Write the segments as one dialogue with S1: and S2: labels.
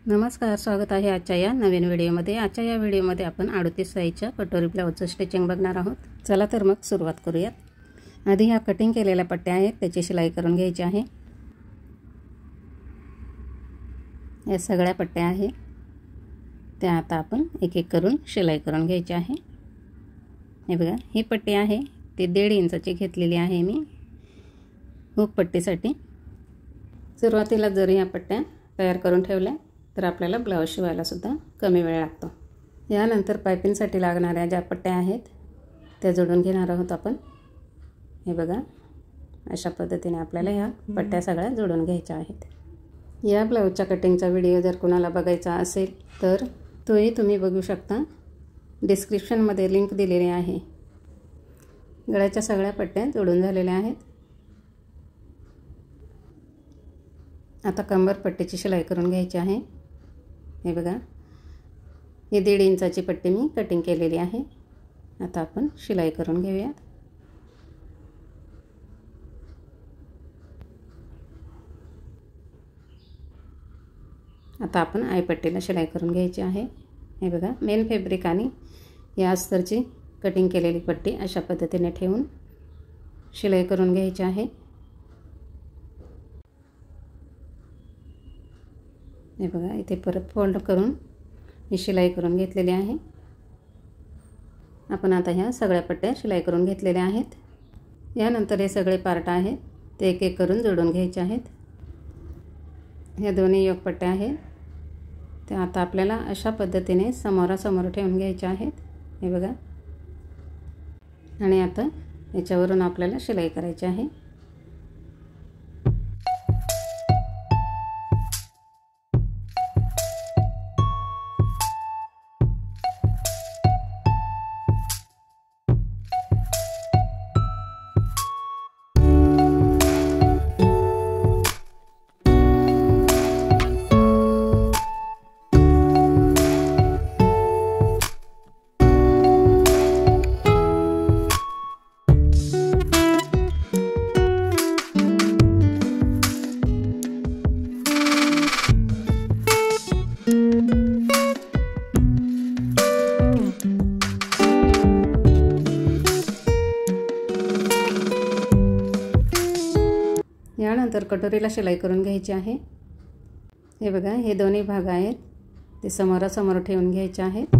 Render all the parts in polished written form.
S1: नमस्कार, स्वागत आहे आजच्या या नवीन व्हिडिओमध्ये। आजच्या या व्हिडिओमध्ये आपण 38 साईजच्या कटोरी ब्लाउजचं स्टिचिंग बघणार आहोत। चला तर मग सुरुवात करूयात। आधी ह्या कटिंग केलेल्या पट्ट्या आहेत त्याची शिलाई करून घ्यायची आहे। या सगळ्या पट्ट्या आहेत त्या आता आपण एक एक करून शिलाई करून घ्यायची आहे। हे बघा, ही पट्टी आहे ती 1.5 इंचाची घेतलेली आहे मी हुक पट्टीसाठी। सुरुवातीला जर या पट्ट्या तयार करून ठेवल्या तर आपल्याला ब्लाउज शिवायला सुद्धा कमी वेळ लागतो। यानंतर पाइपिंगसाठी लागणाऱ्या ज्या पट्ट्या आहेत त्या जोडून घेणार आहोत आपण। हे बघा, अशा पद्धतीने आपल्याला ह्या पट्ट्या सगळ्या जोडून घ्यायच्या आहेत। या ब्लाउजच्या कटिंगचा व्हिडिओ जर कोणाला बघायचा असेल तर तोही तुम्ही बघू शकता, डिस्क्रिप्शनमध्ये लिंक दिलेली आहे। गळ्याच्या सगळ्या पट्ट्या जोडून झालेल्या आहेत। आता कंबर पट्टीची शिलाई करून घ्यायची आहे। हे बघा, ही 1.5 इंचाची पट्टी मी कटिंग केलेली आहे। आता आपण शिलाई करून घेऊयात। आता आपण आईपट्टीला शिलाई करून घ्यायची आहे। हे बघा, मेन फॅब्रिक आणि या अस्तरची कटिंग केलेली पट्टी अशा पद्धतीने ठेवून शिलाई करून घ्यायची आहे। हे बघा, इथे परत फोल्ड करून ही शिलाई करून घेतलेली आहे। आपण आता ह्या सगळ्या पट्ट्या शिलाई करून घेतलेल्या आहेत। यानंतर हे सगळे पार्ट आहेत ते एक एक करून जोडून घ्यायचे आहेत। ह्या दोन्ही योक पट्ट्या आहेत त्या आता आपल्याला अशा पद्धतीने समोरासमोर ठेवून घ्यायच्या आहेत। हे बघा, आणि आता याच्यावरून आपल्याला शिलाई करायची आहे। यानंतर कटोरीला शिलाई करून घ्यायची आहे। हे बघा, हे दोन्ही भाग आहेत ते समोरासमोर ठेवून घ्यायचे आहेत।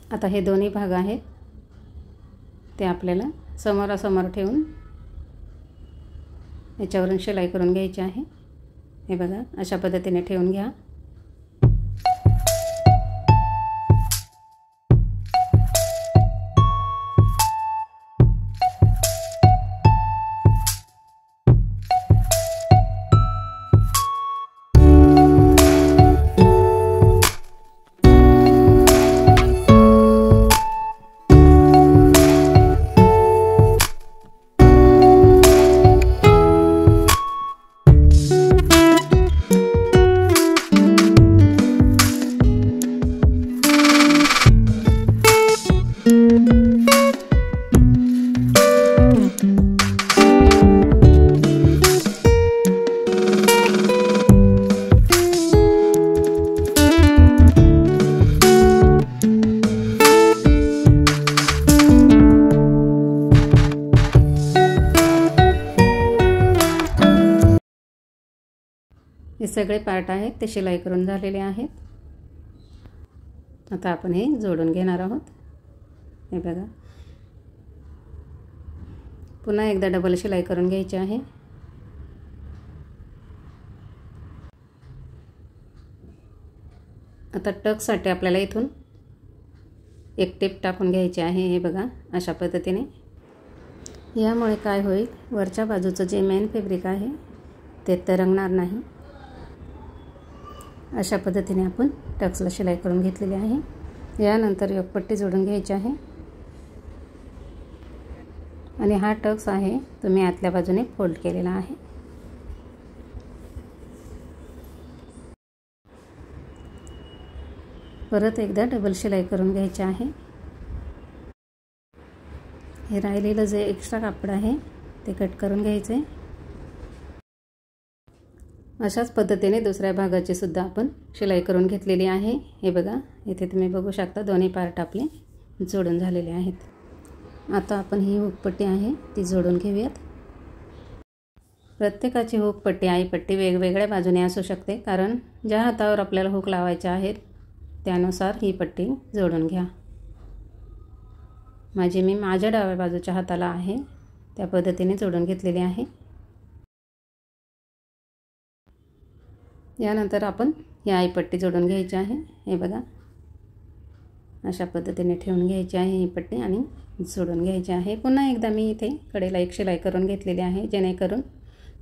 S1: आता हे दोन्ही भाग आहेत ते आपल्याला समोरासमोर ठेवून याच्यावरून शिलाई करून घ्यायची आहे। हे बघा, अशा पद्धतीने ठेवून घ्या। हे सगळे पार्ट आहेत ते शिलाई करून झालेले आहेत। आता आपण हे जोडून घेणार आहोत। हे बघा, पुन्हा एकदा डबल शिलाई करून घ्यायची आहे। आता टक्ससाठी आपल्याला इथून एक टिप टाकून घ्यायची आहे। हे बघा अशा पद्धतीने। यामुळे काय होईल, वरच्या बाजूचं जे मेन फॅब्रिक आहे ते तरंगणार नाही। अशा पद्धतीने आपण टक्सला शिलाई करून घेतलेली आहे। यानंतर एक पट्टी जोडून घ्यायची आहे आणि हा टक्स आहे तो मी आतल्या बाजूने फोल्ड केलेला आहे। परत एकदा डबल शिलाई करून घ्यायची आहे। हे राहिलेलं जे एक्स्ट्रा कापड आहे ते कट करून घ्यायचे। अशाच पद्धतीने दुसऱ्या भागाची सुद्धा आपण शिलाई करून घेतलेली आहे। हे बघा इथे तुम्ही बघू शकता दोन्ही पार्ट आपले जोडून झालेले आहेत। आता आपण ही हुकपट्टी आहे ती जोडून घेऊयात। प्रत्येकाची हुकपट्टी आईपट्टी वेगवेगळ्या बाजूने असू शकते, कारण ज्या हातावर आपल्याला हुक लावायचे आहेत त्यानुसार ही पट्टी जोडून घ्या। मी माझ्या डाव्या बाजूच्या हाताला आहे त्या पद्धतीने जोडून घेतलेली आहे। यानंतर आपण ही आईपट्टी जोडून घ्यायची आहे। हे बघा अशा पद्धतीने ठेवून घ्यायची आहे ही पट्टी आणि जोडून घ्यायची आहे। पुन्हा एकदा मी इथे कडेला एक शिलाई करून घेतलेली आहे, जेणेकरून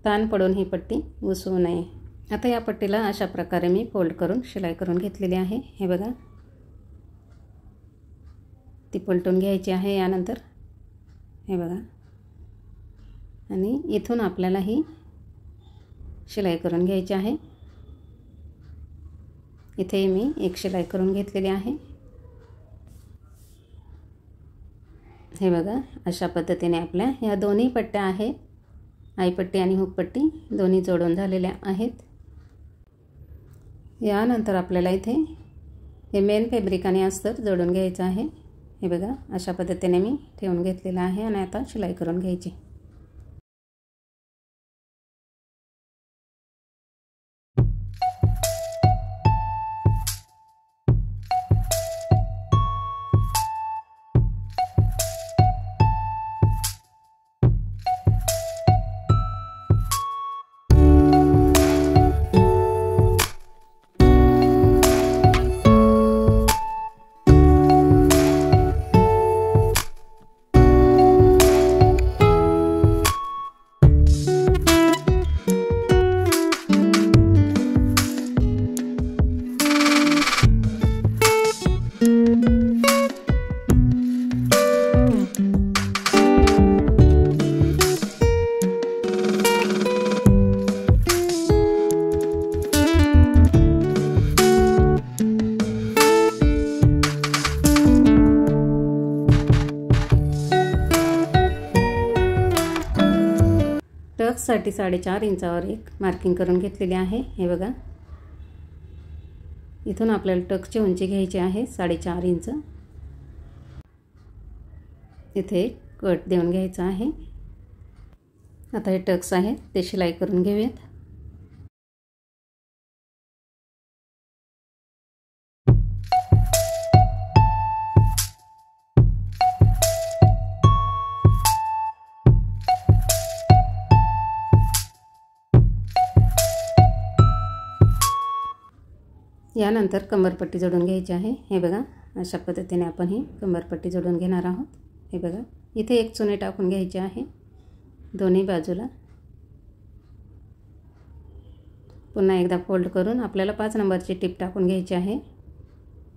S1: ताण पडून ही पट्टी उसवू नये। आता या पट्टीला अशा प्रकारे मी फोल्ड करून शिलाई करून घेतलेली आहे। हे बघा ती पलटून घ्यायची आहे। यानंतर हे बघा आणि इथून आपल्याला ही शिलाई करून घ्यायची आहे। इथे मी एक शिलाई करून घेतलेली आहे। हे बघा अशा पद्धतीने आपल्या या दोन्ही पट्ट्या आहेत, आईपट्टी आणि हुकपट्टी दोन्ही जोडून झालेल्या आहेत। यानंतर आपल्याला इथे हे मेन फॅब्रिक आणि अस्तर जोडून घ्यायचं आहे। हे बघा अशा पद्धतीने मी ठेवून घेतलेलं आहे आणि आता शिलाई करून घ्यायची। टक्ससाठी 4.5 इंचावर एक मार्किंग करून घेतलेली आहे। हे बघा इथून आपल्याला टक्सची उंची घ्यायची आहे 4.5 इंच। इथे कट देऊन घ्यायचा आहे। आता हे टक्स आहे ते शिलाई करून घेऊयात। यानंतर कंबरपट्टी जोडून घ्यायची आहे। हे बघा अशा पद्धतीने आपण ही कंबरपट्टी जोडून घेणार आहोत। हे बघा इथे एक चुनी टाकून घ्यायची आहे दोन्ही बाजूला। पुन्हा एकदा फोल्ड करून आपल्याला 5 नंबरची टिप टाकून घ्यायची आहे,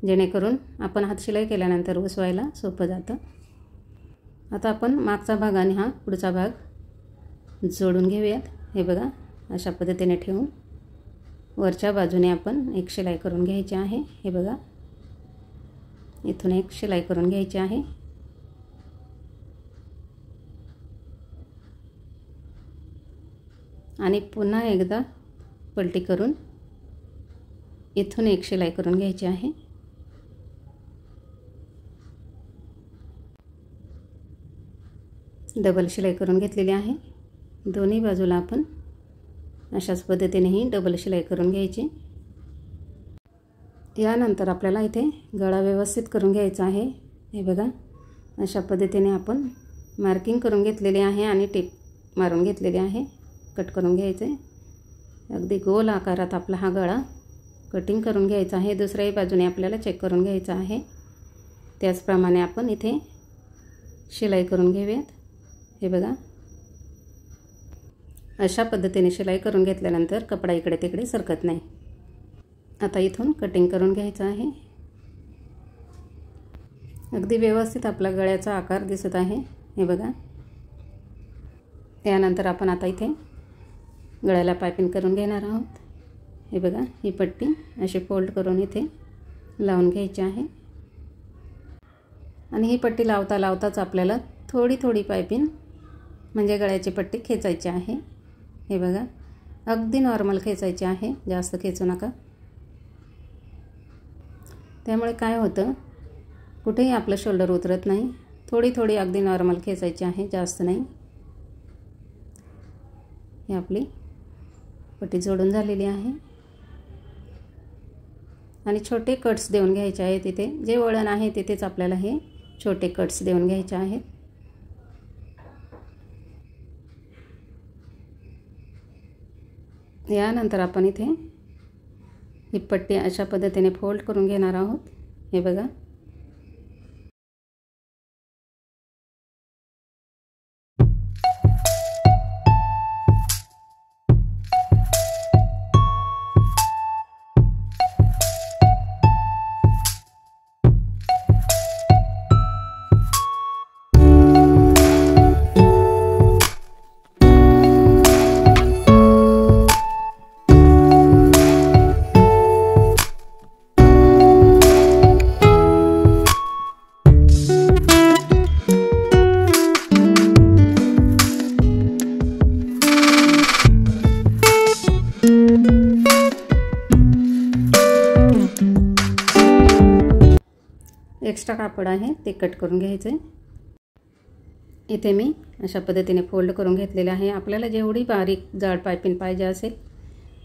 S1: जेणेकरून आपण हात शिलाई केल्यानंतर उसवायला सोपं जातं। आता आपण मागचा भाग आणि हा पुढचा भाग जोडून घेऊयात। हे बघा अशा पद्धतीने ठेवून वरच्या बाजूने आपण एक शिलाई करून घ्यायची आहे। हे बघा इथून एक शिलाई करून घ्यायची आहे आणि पुन्हा एकदा पलटी करून इथून एक शिलाई करून घ्यायची आहे। डबल शिलाई करून घेतलेली आहे। दोन्ही बाजूला आपण अशाच पद्धतीने ही डबल शिलाई करून घ्यायची। यानंतर आपल्याला इथे गळा व्यवस्थित करून घ्यायचा आहे। हे बघा अशा पद्धतीने आपण मार्किंग करून घेतलेली आहे आणि टिप मारून घेतलेली आहे। कट करून घ्यायचे। अगदी गोल आकारात आपला हा गळा कटिंग करून घ्यायचं आहे। दुसऱ्याही बाजूने आपल्याला चेक करून घ्यायचं आहे। त्याचप्रमाणे आपण इथे शिलाई करून घेऊयात। हे बघा, अशा पद्धतीने शिलाई करून घेतल्यानंतर कपडा इकडे तिकडे सरकत नाही। आता इथून कटिंग करून घ्यायचं आहे। अगदी व्यवस्थित आपला गळ्याचा आकार दिसत आहे। हे बघा, त्यानंतर आपण आता इथे गळ्याला पायपिंग करून घेणार आहोत। हे बघा, ही पट्टी अशी फोल्ड करून इथे लावून घ्यायची आहे आणि ही पट्टी लावता लावताच आपल्याला थोडी थोडी पायपिंग म्हणजे गळ्याची पट्टी खेचायची आहे। हे बघा, अगदी नॉर्मल खेचायची आहे, जास्त खेचू नका। त्यामुळे काय होतं, कुठेही आपलं शोल्डर उतरत नाही। थोडी थोडी अगदी नॉर्मल खेचायची आहे, जास्त नाही। ही आपली पट्टी जोडून झालेली आहे आणि छोटे कट्स देऊन घ्यायचे आहेत। तिथे जे वळण आहे तिथेच आपल्याला हे छोटे कट्स देऊन घ्यायचे आहेत। यानंतर आपण इथे ही पट्टी अशा पद्धतीने फोल्ड करून घेणार आहोत। हे बघा, एक्स्ट्रा कापड आहे ते कट करून घ्यायचं आहे। इथे मी अशा पद्धतीने फोल्ड करून घेतलेले आहे। आपल्याला जेवढी बारीक जाड पायपिंग पाहिजे असेल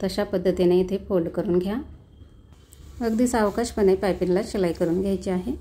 S1: तशा पद्धतीने इथे फोल्ड करून घ्या। अगदी सावकाशपणे पायपिंगला शिलाई करून घ्यायची आहे।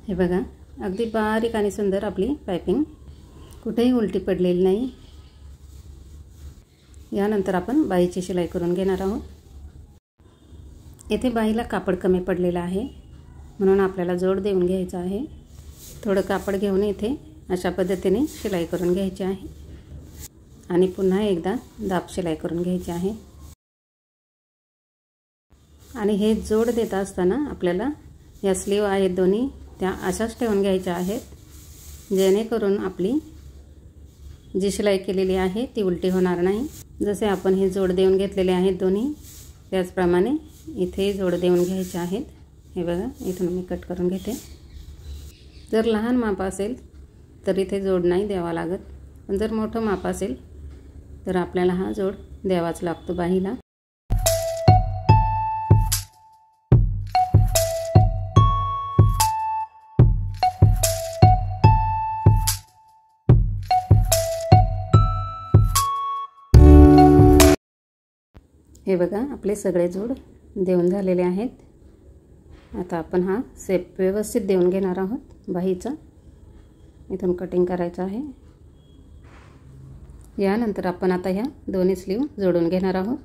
S1: हे बघा, अगदी बारीक आणि सुंदर आपली पायपिंग कुठेही उलटी पडलेली नाही। यानंतर आपण बाहीची शिलाई करून घेणार आहोत। येथे बाहीला कापड कमी पडलेलं आहे म्हणून आपल्याला जोड देऊन घ्यायचा आहे। थोडं कापड घेऊन इथे अशा पद्धतीने शिलाई करून घ्यायची आहे आणि पुन्हा एकदा दाब शिलाई करून घ्यायची आहे। आणि हे जोड देत असताना आपल्याला या स्लीव आहेत दोन्ही त्या अशाच ठेवून घ्यायच्या आहेत, जेणेकरून आपली जी शिलाई केलेली आहे ती उलटी होणार नाही। जसे आपण हे जोड देऊन घेतलेले आहेत दोन्ही, त्याचप्रमाणे इथे जोड देऊन घ्यायचे आहेत। हे बघा, इथून मी कट करून घेते। जर लहान माप असेल तर इथे जोड नाही द्यावा लागत, पण जर मोठं माप असेल तर आपल्याला हा जोड द्यावाच लागतो बाहीला। हे बघा, आपले सगळे जोड देऊन झालेले आहेत। आता आपण हा शेप व्यवस्थित देऊन घेणार आहोत बाहीचा। इथून कटिंग करायचं आहे। यानंतर आपण आता ह्या दोन्ही स्लीव जोडून घेणार आहोत।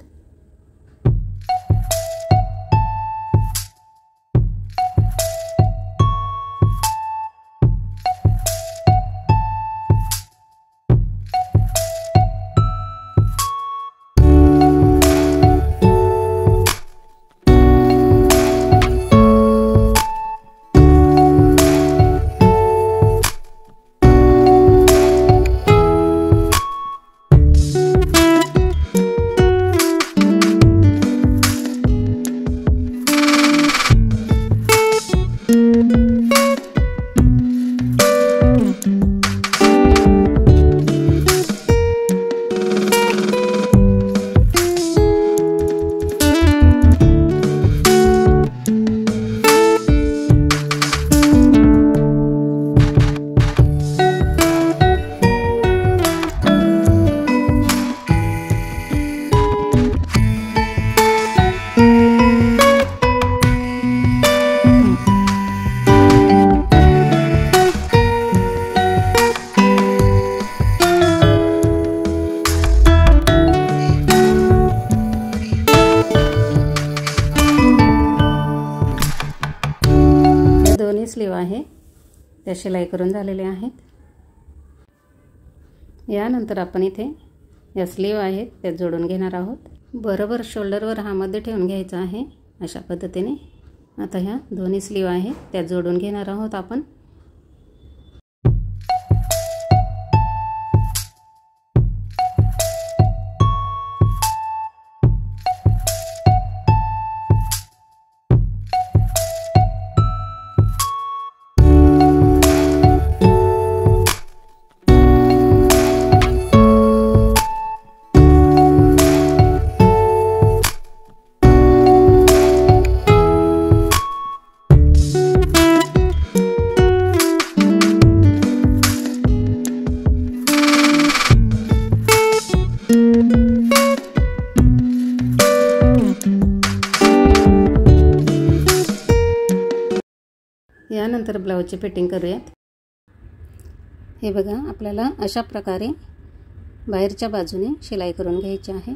S1: त्या शिलाई करून झालेल्या आहेत. यानंतर आपण इथे या स्लीव आहेत त्या जोडून घेणार आहोत. बरोबर शोल्डरवर हा मध्ये ठेवून घ्यायचा आहे अशा पद्धतीने. आता ह्या दोन्ही स्लीव आहेत त्या जोडून घेणार आहोत आपण. यानंतर ब्लाऊजची फिटिंग करूयात. हे बघा, आपल्याला अशा प्रकारे बाहेरच्या बाजूने शिलाई करून घ्यायची आहे.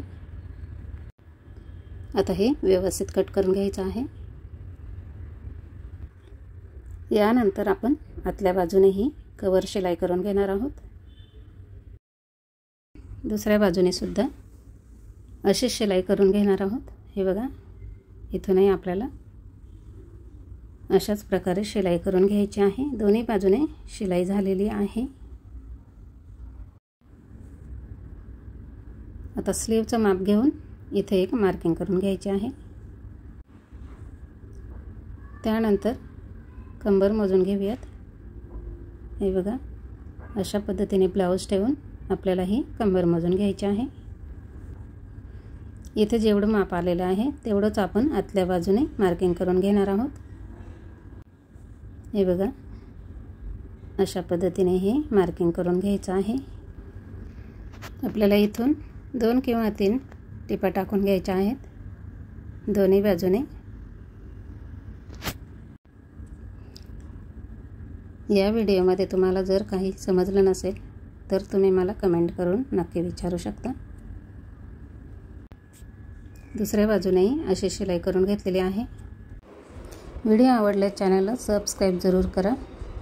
S1: आता हे व्यवस्थित कट करून घ्यायचं आहे. यानंतर आपण आतल्या बाजूनेही कवर शिलाई करून घेणार आहोत. दुसऱ्या बाजूने सुद्धा अशी शिलाई करून घेणार आहोत. हे बघा, इथूनही आपल्याला अशाच प्रकारे शिलाई करून घ्यायची आहे. दोन्ही बाजूने शिलाई झालेली आहे. आता स्लीवचं माप घेऊन इथे एक मार्किंग करून घ्यायची आहे. त्यानंतर कंबर मोजून घेऊयात. हे बघा, अशा पद्धतीने ब्लाऊज ठेवून आपल्याला ही कंबर मोजून घ्यायची आहे. इथे जेवढं माप आलेलं आहे तेवढंच आपण आतल्या बाजूने मार्किंग करून घेणार आहोत. हे बघा, अशा पद्धतीने हे मार्किंग करून घ्यायचं आहे. आपल्याला इथून 2 किंवा 3 टिपा टाकून घ्यायच्या आहेत दोन्ही बाजूने. या व्हिडिओमध्ये तुम्हाला जर काही समजलं नसेल तर तुम्ही मला कमेंट करून नक्की विचारू शकता. दुसऱ्या बाजूनेही अशी शिलाई करून घेतलेली आहे. व्हिडिओ आवडल्यास चॅनलला सबस्क्राईब जरूर करा.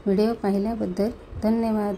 S1: व्हिडिओ पाहिल्याबद्दल धन्यवाद.